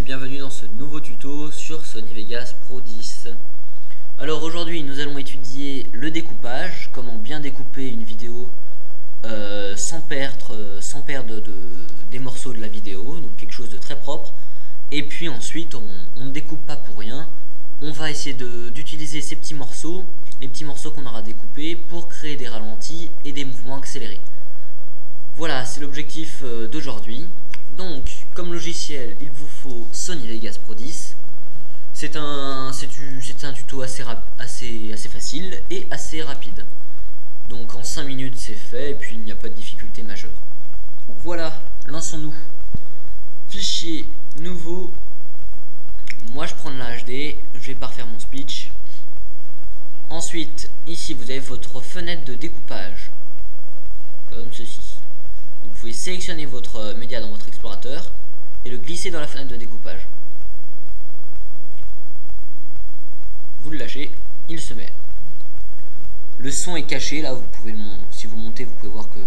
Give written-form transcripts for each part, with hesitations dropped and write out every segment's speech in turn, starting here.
bienvenue dans ce nouveau tuto sur Sony Vegas Pro 10. Alors aujourd'hui nous allons étudier le découpage, comment bien découper une vidéo sans perdre des morceaux de la vidéo, donc quelque chose de très propre. Et puis ensuite on ne découpe pas pour rien, on va essayer d'utiliser ces petits morceaux, les petits morceaux qu'on aura découpés pour créer des ralentis et des mouvements accélérés. Voilà, c'est l'objectif d'aujourd'hui. Donc, comme logiciel, il vous faut Sony Vegas Pro 10. C'est un tuto assez facile et assez rapide. Donc en 5 minutes c'est fait et puis il n'y a pas de difficulté majeure. Voilà, lançons-nous. Fichier nouveau. Moi je prends de la HD, je vais pas refaire mon speech. Ensuite, ici vous avez votre fenêtre de découpage. Comme ceci. Vous pouvez sélectionner votre média dans votre explorateur et le glisser dans la fenêtre de découpage. Vous le lâchez, il se met. Le son est caché, là vous pouvez si vous montez vous pouvez voir que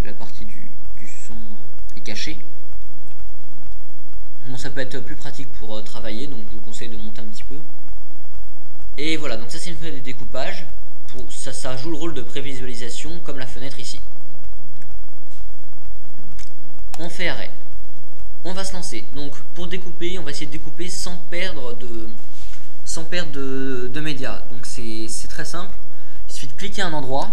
la partie du son est cachée. Bon, ça peut être plus pratique pour travailler, donc je vous conseille de monter un petit peu. Et voilà, donc ça c'est une fenêtre de découpage. Ça joue le rôle de prévisualisation comme la fenêtre ici. On fait arrêt. On va se lancer. Donc pour découper, on va essayer de découper sans perdre de médias. Donc c'est très simple. Il suffit de cliquer à un endroit.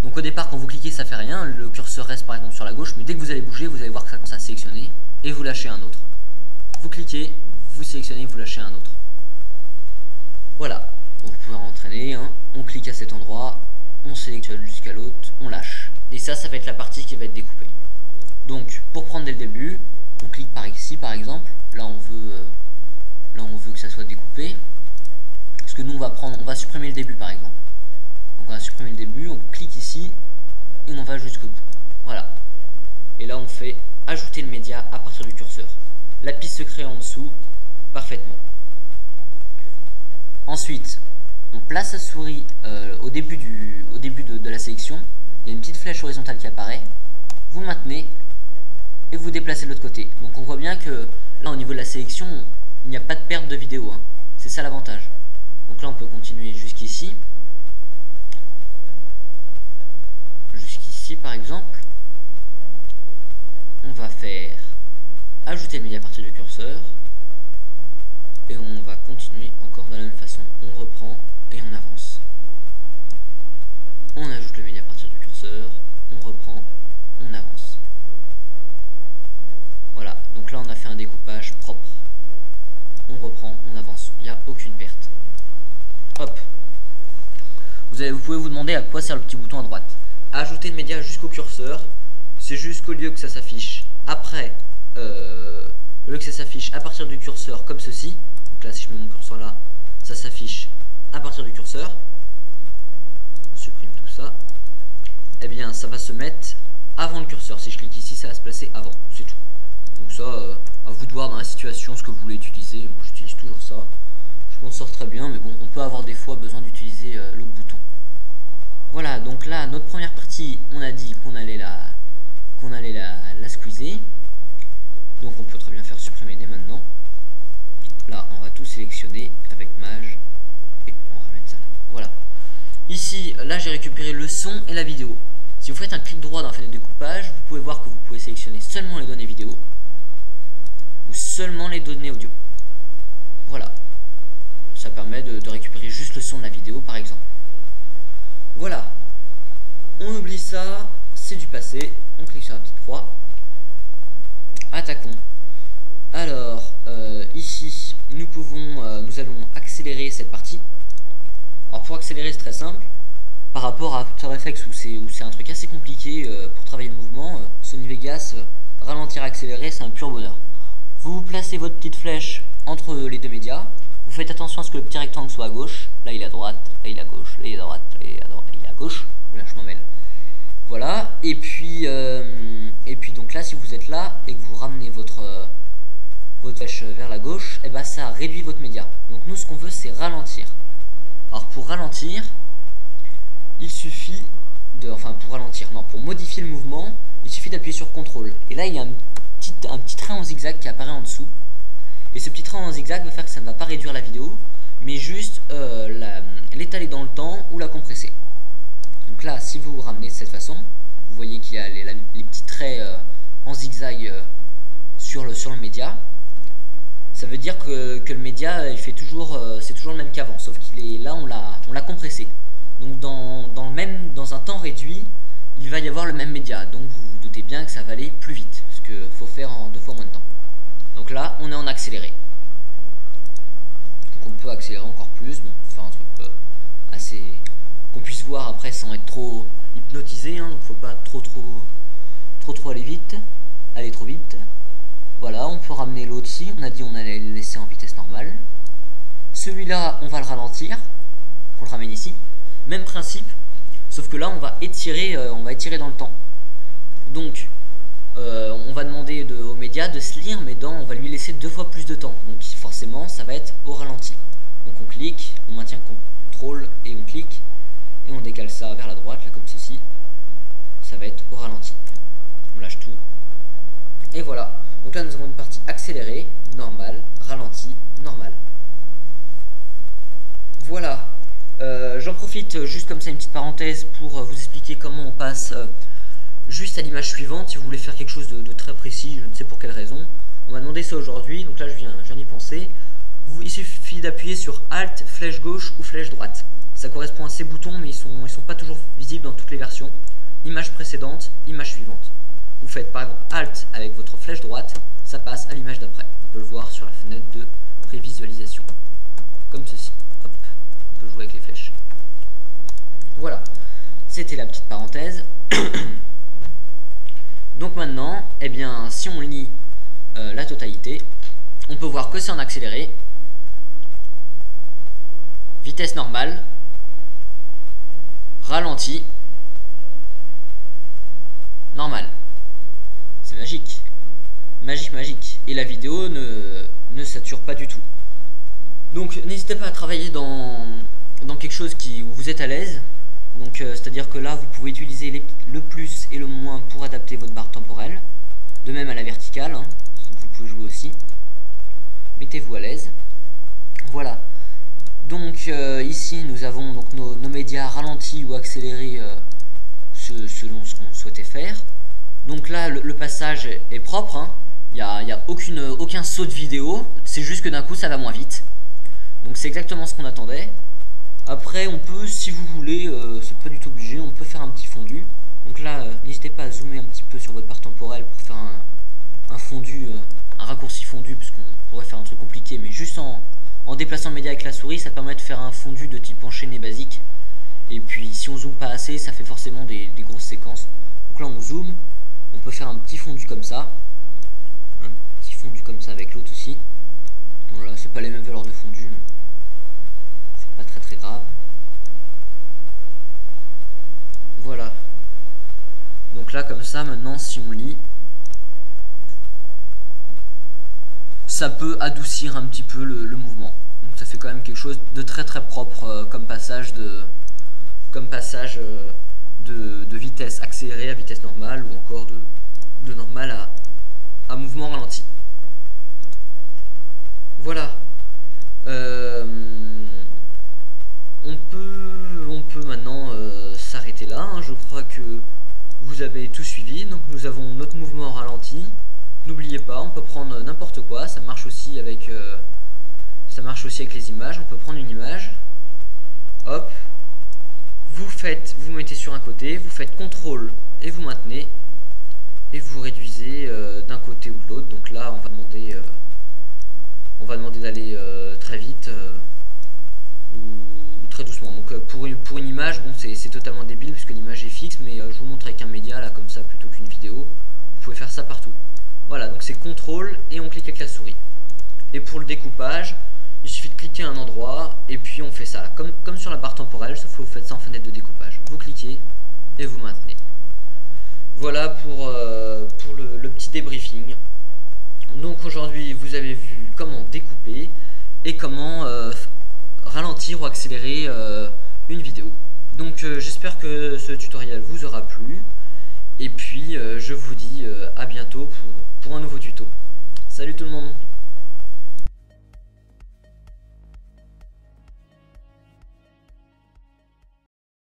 Donc au départ quand vous cliquez ça fait rien. Le curseur reste par exemple sur la gauche. Mais dès que vous allez bouger, vous allez voir que ça commence à sélectionner. Et vous lâchez un autre. Vous cliquez, vous sélectionnez, vous lâchez un autre. Voilà. Vous pouvez entraîner. Hein. On clique à cet endroit. On sélectionne jusqu'à l'autre. On lâche. Et ça va être la partie qui va être découpée. Donc pour prendre dès le début, on clique par ici par exemple. Là on veut que ça soit découpé. Parce que nous on va supprimer le début par exemple. Donc on va supprimer le début, on clique ici et on va jusqu'au bout. Voilà. Et là on fait ajouter le média à partir du curseur. La piste se crée en dessous parfaitement. Ensuite, on place la souris au début de la sélection. Il y a une petite flèche horizontale qui apparaît. Vous maintenez et vous déplacez de l'autre côté. Donc on voit bien que là au niveau de la sélection il n'y a pas de perte de vidéo, hein. C'est ça l'avantage. Donc là on peut continuer jusqu'ici par exemple. On va faire ajouter le média à partir du curseur et on va continuer encore de la même façon. On reprend et on avance. On ajoute le média à partir du curseur, on reprend, on avance. Voilà, donc là on a fait un découpage propre. On reprend, on avance, il n'y a aucune perte. Hop. Vous pouvez vous demander à quoi sert le petit bouton à droite. Ajouter le média jusqu'au curseur, c'est jusqu'au lieu que ça s'affiche après, au lieu que ça s'affiche à partir du curseur comme ceci. Donc là si je mets mon curseur là, ça s'affiche à partir du curseur. On supprime tout ça. Et bien ça va se mettre avant le curseur. Si je clique ici, ça va se placer avant, c'est tout. Donc ça, à vous de voir dans la situation ce que vous voulez utiliser. Moi j'utilise toujours ça. Je m'en sors très bien, mais bon, on peut avoir des fois besoin d'utiliser l'autre bouton. Voilà, donc là, notre première partie, on a dit qu'on allait la squeezer. Donc on peut très bien faire supprimer dès maintenant. Là, on va tout sélectionner avec Maj. Et on va mettre ça là. Voilà. Ici, là, j'ai récupéré le son et la vidéo. Si vous faites un clic droit dans la fenêtre de découpage, vous pouvez voir que vous pouvez sélectionner seulement les données vidéo ou seulement les données audio. Voilà. Ça permet de récupérer juste le son de la vidéo par exemple. Voilà. On oublie ça, c'est du passé. On clique sur la petite croix. Attaquons. Alors, ici, nous allons accélérer cette partie. Alors pour accélérer c'est très simple. Par rapport à After Effects où c'est un truc assez compliqué pour travailler le mouvement, Sony Vegas, ralentir et accélérer c'est un pur bonheur. Vous placez votre petite flèche entre les deux médias, vous faites attention à ce que le petit rectangle soit à gauche, là il est à droite, là il est à gauche, là il est à droite, là il est à droite, là il est à gauche, là je m'en mêle. Voilà, et puis donc là si vous êtes là et que vous ramenez votre flèche vers la gauche, et ben ça réduit votre média. Donc nous ce qu'on veut c'est ralentir. Alors pour ralentir, il suffit pour modifier le mouvement, il suffit d'appuyer sur CTRL. Et là il y a une petite un petit trait en zigzag qui apparaît en dessous. Et ce petit trait en zigzag va faire que ça ne va pas réduire la vidéo, mais juste l'étaler dans le temps ou la compresser. Donc là, si vous ramenez de cette façon, vous voyez qu'il y a les petits traits en zigzag sur le média. Ça veut dire que le média il fait toujours, c'est toujours le même qu'avant, sauf qu'il est là, on l'a compressé. Donc dans un temps réduit, il va y avoir le même média. Donc vous vous doutez bien que ça va aller plus vite, parce qu'il faut faire en 2 fois moins de temps. Donc là, on est en accéléré. Donc on peut accélérer encore plus, bon, faire un truc assez qu'on puisse voir après sans être trop hypnotisé, hein, donc faut pas trop aller vite, aller trop vite. Voilà, on peut ramener l'autre ici, on a dit on allait le laisser en vitesse normale. Celui-là, on va le ralentir, on le ramène ici. Même principe, sauf que là, on va étirer dans le temps. Donc, on va demander au média de se lire, mais on va lui laisser 2 fois plus de temps. Donc, forcément, ça va être au ralenti. Donc, on clique, on maintient CTRL et on clique, et on décale ça vers la droite, là, comme ceci. Ça va être au ralenti. On lâche tout. Et voilà. Donc là, nous avons une partie accélérée, normale, ralenti, normale. Voilà. J'en profite juste comme ça, une petite parenthèse, pour vous expliquer comment on passe juste à l'image suivante. Si vous voulez faire quelque chose de très précis, je ne sais pour quelle raison, on m'a demandé ça aujourd'hui, donc là je viens d'y penser. Il suffit d'appuyer sur Alt, flèche gauche ou flèche droite. Ça correspond à ces boutons, mais ils sont pas toujours visibles dans toutes les versions. Image précédente, image suivante. Vous faites par exemple Alt avec votre flèche droite, ça passe à l'image d'après. On peut le voir sur la fenêtre de prévisualisation. Comme ceci. Hop, on peut jouer avec les flèches. Voilà, c'était la petite parenthèse. Donc maintenant, eh bien, si on lit la totalité, on peut voir que c'est en accéléré. Vitesse normale. Ralenti. Normal. C'est magique. Magique, magique. Et la vidéo ne sature pas du tout. Donc n'hésitez pas à travailler dans quelque chose où vous êtes à l'aise. Donc c'est-à-dire que là vous pouvez utiliser le plus et le moins pour adapter votre barre temporelle. De même à la verticale, hein, vous pouvez jouer aussi. Mettez-vous à l'aise. Voilà. Donc ici nous avons donc nos médias ralentis ou accélérés selon ce qu'on souhaitait faire. Donc là le passage est propre, hein. Il n'y a aucun saut de vidéo, c'est juste que d'un coup ça va moins vite. Donc c'est exactement ce qu'on attendait. Après on peut, si vous voulez, c'est pas du tout obligé, on peut faire un petit fondu. Donc là n'hésitez pas à zoomer un petit peu sur votre barre temporelle pour faire un fondu, un raccourci fondu, parce qu'on pourrait faire un truc compliqué, mais juste en déplaçant le média avec la souris, ça permet de faire un fondu de type enchaîné basique. Et puis si on zoome pas assez, ça fait forcément des grosses séquences. Donc là on zoome, on peut faire un petit fondu comme ça. Un petit fondu comme ça avec l'autre aussi. Voilà, c'est pas les mêmes valeurs de fondu, mais c'est pas très grave. Voilà. Donc là comme ça maintenant si on lit, ça peut adoucir un petit peu le mouvement. Donc ça fait quand même quelque chose de très propre comme passage de vitesse accélérée à vitesse normale, ou encore de normal à mouvement ralenti. Voilà. On peut maintenant s'arrêter là, hein. Je crois que vous avez tout suivi. Donc nous avons notre mouvement ralenti. N'oubliez pas, on peut prendre n'importe quoi. Ça marche aussi avec les images. On peut prendre une image. Hop. Vous mettez sur un côté, vous faites CTRL et vous maintenez, et vous réduisez d'un côté ou de l'autre. Donc là on va demander d'aller très vite ou très doucement. Donc pour une image, bon, c'est totalement débile puisque l'image est fixe, mais je vous montre avec un média là comme ça plutôt qu'une vidéo. Vous pouvez faire ça partout. Voilà, donc c'est CTRL et on clique avec la souris. Et pour le découpage, il suffit de cliquer à un endroit et puis on fait ça, comme sur la barre temporelle, sauf que vous faites ça en fenêtre de découpage. Vous cliquez et vous maintenez. Voilà pour le petit débriefing. Donc aujourd'hui vous avez vu comment découper et comment ralentir ou accélérer une vidéo. Donc j'espère que ce tutoriel vous aura plu. Et puis je vous dis à bientôt pour un nouveau tuto. Salut tout le monde!